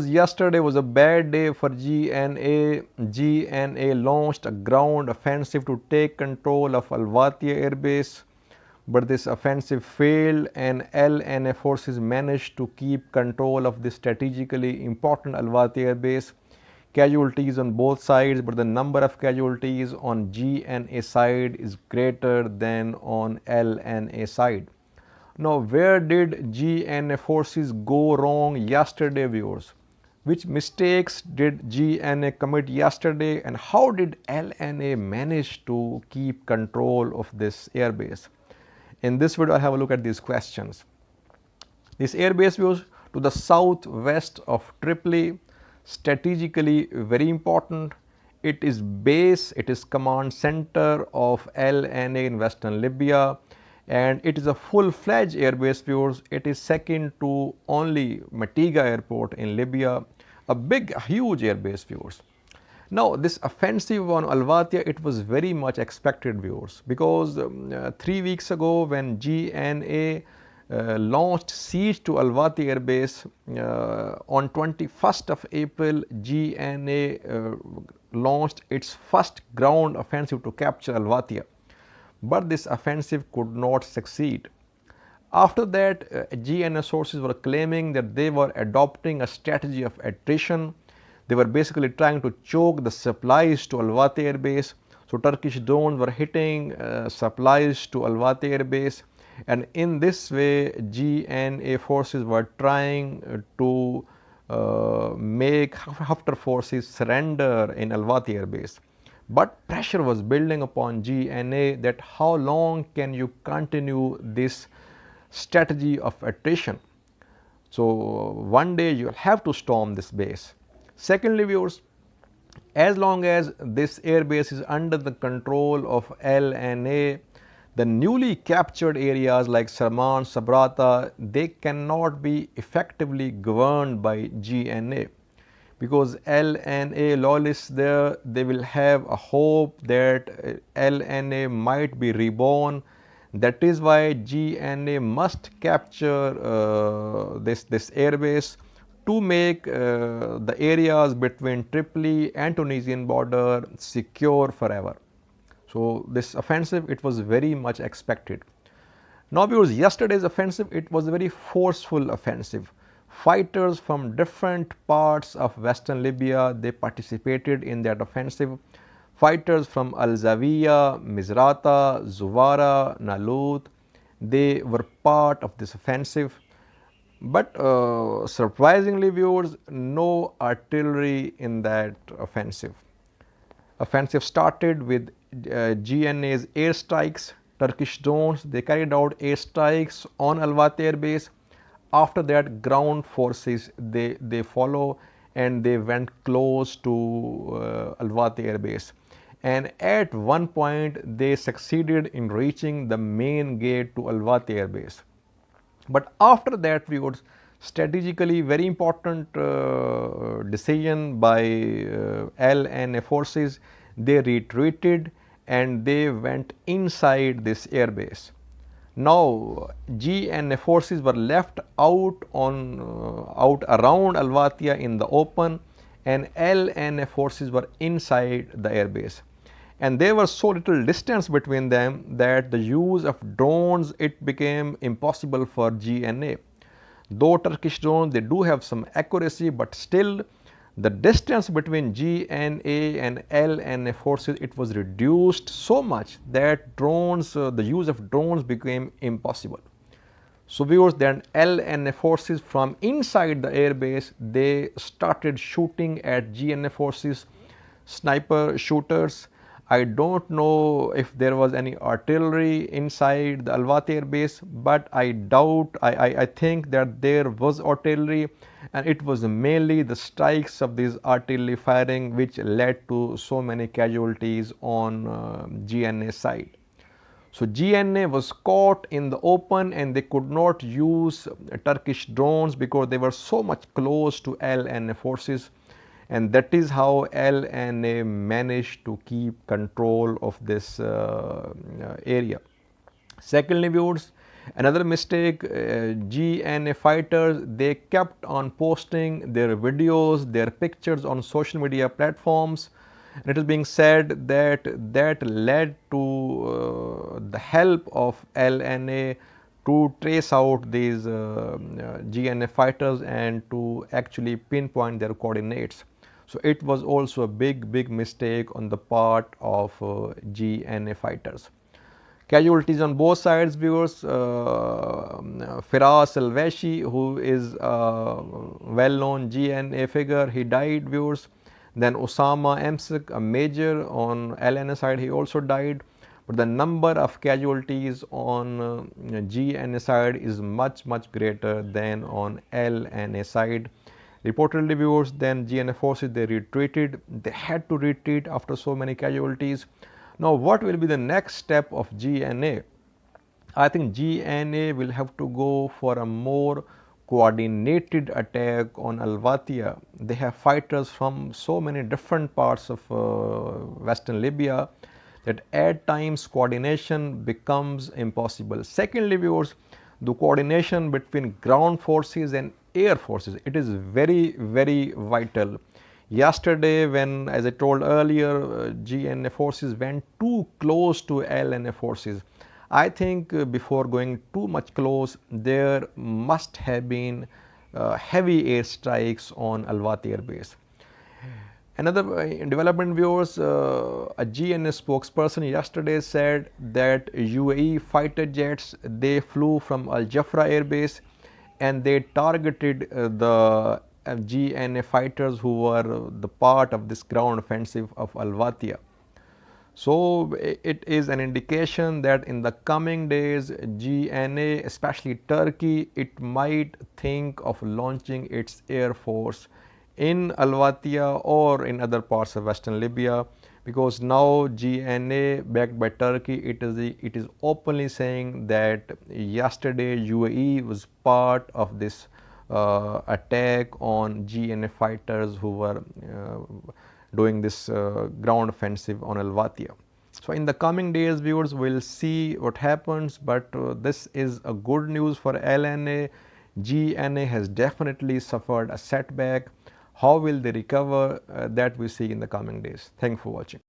yesterday was a bad day for GNA. GNA launched a ground offensive to take control of Al Watiya airbase, but this offensive failed and LNA forces managed to keep control of this strategically important Al Watiya airbase. Casualties on both sides, but the number of casualties on GNA side is greater than on LNA side. Now, where did GNA forces go wrong yesterday, viewers? Which mistakes did GNA commit yesterday, and how did LNA manage to keep control of this airbase? In this video, I'll have a look at these questions. This airbase, viewers, to the southwest of Tripoli, strategically very important. It is base, it is command center of LNA in Western Libya, and it is a full-fledged airbase, viewers. It is second to only Matiga airport in Libya, a big, huge airbase, viewers. Now, this offensive on Al Watiya, it was very much expected, viewers, because 3 weeks ago when GNA launched siege to Al Watiya airbase, on 21st of April, GNA launched its first ground offensive to capture Al Watiya. But this offensive could not succeed. After that, GNA sources were claiming that they were adopting a strategy of attrition. They were basically trying to choke the supplies to Al Watiya airbase. So Turkish drones were hitting supplies to Al Watiya airbase, and in this way GNA forces were trying to make Haftar forces surrender in Al Watiya airbase. But pressure was building upon GNA that how long can you continue this strategy of attrition? So one day you will have to storm this base. Secondly, viewers, as long as this airbase is under the control of LNA, the newly captured areas like Sarman, Sabrata, they cannot be effectively governed by GNA. Because LNA loyalists there, they will have a hope that LNA might be reborn. That is why GNA must capture this airbase to make the areas between Tripoli and Tunisian border secure forever. So this offensive, it was very much expected. Now, viewers, yesterday's offensive, it was a very forceful offensive. Fighters from different parts of Western Libya, they participated in that offensive. Fighters from Al Zawiya, Mizrata, Zuwara, Nalut, they were part of this offensive. But surprisingly, viewers, no artillery in that offensive. Offensive started with GNA's airstrikes. Turkish drones, they carried out airstrikes on Al Watiya airbase. After that, ground forces, they follow, and they went close to Al Watiya airbase. And at one point, they succeeded in reaching the main gate to Al Watiya airbase. But after that, viewers, strategically very important decision by LNA forces, they retreated and they went inside this airbase. Now, GNA forces were left out around Al Watiya in the open, and LNA forces were inside the airbase. And there was so little distance between them that the use of drones, it became impossible for GNA. Though Turkish drones, they do have some accuracy, but still the distance between GNA and LNA forces, it was reduced so much that drones, the use of drones became impossible. So viewers, then LNA forces from inside the airbase, they started shooting at GNA forces, sniper shooters. I don't know if there was any artillery inside the Al Watiya airbase, but I doubt, I think that there was artillery, and it was mainly the strikes of this artillery firing which led to so many casualties on GNA side. So GNA was caught in the open and they could not use Turkish drones because they were so much close to LNA forces, and that is how LNA managed to keep control of this area. Secondly, viewers, Another mistake, GNA fighters, they kept on posting their videos, their pictures on social media platforms. And it is being said that that led to the help of LNA to trace out these GNA fighters and to actually pinpoint their coordinates. So it was also a big mistake on the part of GNA fighters. Casualties on both sides, viewers. Firas al Wahshi, who is a well-known GNA figure, he died, viewers. Then Osama Amsek, a major on LNA side, he also died. But the number of casualties on GNA side is much greater than on LNA side. Reportedly, viewers, then GNA forces, they retreated. They had to retreat after so many casualties. Now, what will be the next step of GNA? I think GNA will have to go for a more coordinated attack on Al Watiya. They have fighters from so many different parts of Western Libya that at times coordination becomes impossible. Secondly, viewers, the coordination between ground forces and air forces, it is very vital. Yesterday, when, as I told earlier, GNA forces went too close to LNA forces, I think before going too much close, there must have been heavy airstrikes on Al Wati Air Base. Another development, viewers, a GNA spokesperson yesterday said that UAE fighter jets, they flew from Al Jufra Air Base and they targeted the GNA fighters who were the part of this ground offensive of Al Watiya. So it is an indication that in the coming days, GNA, especially Turkey, it might think of launching its air force in Al Watiya or in other parts of Western Libya, because now GNA, backed by Turkey, it is openly saying that yesterday UAE was part of this attack on GNA fighters who were doing this ground offensive on Al Watiya. So in the coming days, viewers, will see what happens, but this is a good news for LNA. GNA has definitely suffered a setback. How will they recover? That we see in the coming days. Thanks for watching.